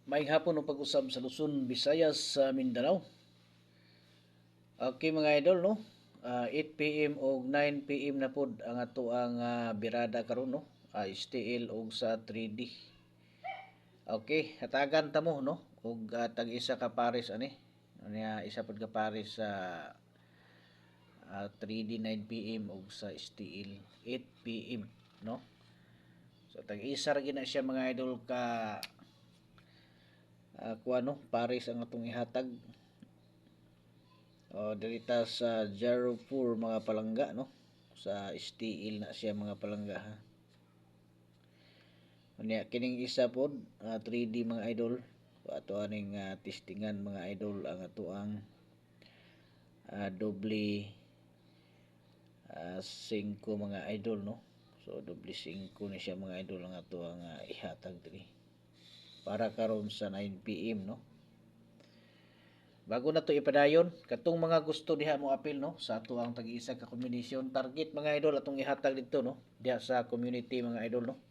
Maayong hapon o pag-usab sa Luzon, Visayas, sa Mindanao. Okay mga idol no. 8 p.m. o 9 p.m. na pod ang ato ang birada karon no. STL og sa 3D. Okay, hatagan ta mo no og tag isa ka pares ani. Unya isa pod ka pares sa 3D 9 p.m. og sa STL 8 p.m. no. So tag isa ra gina siya mga idol ka kuan no, pares ang atong ihatag. Dirita sa 04 mga palangga no. Sa STL na siya mga palangga ha. Unya kining isa pod 3D mga idol. Ato aning testingan mga idol ang ato ang doble 5 mga idol no. So doble 5 ni siya mga idol ang ato ang ihatag diri. Para karon sa 9 p.m. no. Bago na to ipadayon, katong mga gusto diha mo apil no sa ato ang tag-isa ka kombinasyon target mga idol atong ihatag dito no diha sa community mga idol no.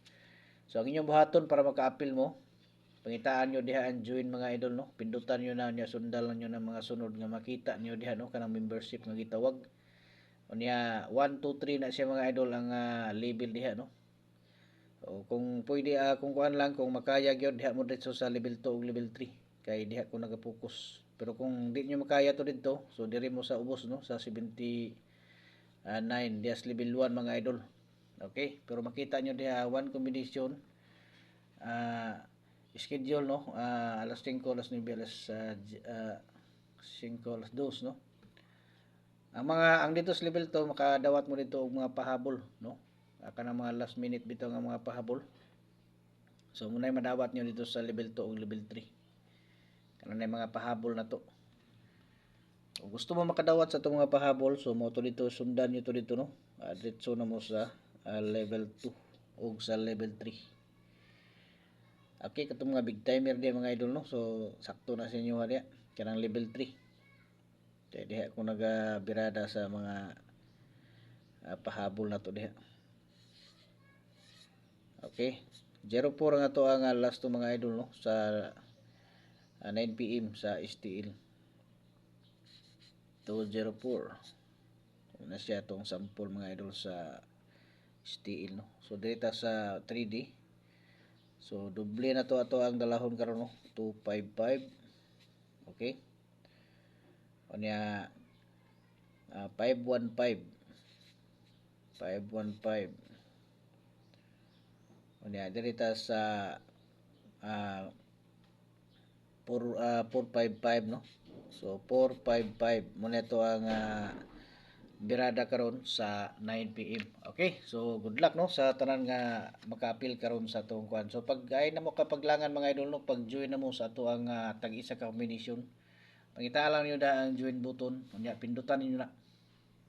So ang inyong buhaton para maka-apil mo, pangitaan nyo diha ang join mga idol no. Pindutan nyo na niya, sundalan nyo ng mga sunod nga makita nyo diha no kanang membership nga gitawag. Unya 1 2 3 na siya mga idol ang label diha no. O kung pwede kung kuan lang kung makaya gyud diha mo dito sa level 2 ug level 3 kay diha ko nagapokus. Pero kung di nyo makaya to dito, so diri mo sa ubos no sa 79 diha sa level 1 mga idol. Okay, pero makita nyo diha one combination schedule no alas 5 alas 9 alas 5 alas 2 no. Ang dito sa level 2 makadawat mo dito og mga pahabol no. Kanang mga last minute bitaw nga mga pahabol. So munay madawat nyo dito sa level 2 ug level 3. Kanang mga pahabol na to. Kung gusto mo makadawat sa itong mga pahabol, so mo to dito, sundan nyo to dito no. Diretso na mo sa level 2 ug sa level 3. Okay, katong mga big timer diya mga idol no. So sakto na sa inyo diya. Kanang level 3. Kaya diha ako nagabirada sa mga pahabol na to diha. Okay. 04 nga to ang last to mga idol no sa 9 p.m. sa STL. 204. Na siya tong sample mga idol sa STL no. So dito sa 3D. So doble na to ato ang dalahon karon no. 255. Okay. Unya 515. 515. Unya dirita sa 455 no. So 455 mo to ang birada karon sa 9 p.m. Okay? So good luck no sa tanan nga maka-appeal karon sa atong kuan. So pag ay na mo kapaglangan mga idol no, pag join na mo sa ato ang tag-isa ka combination. Pangita lang niyo da ang join button, unya pindutan niyo na.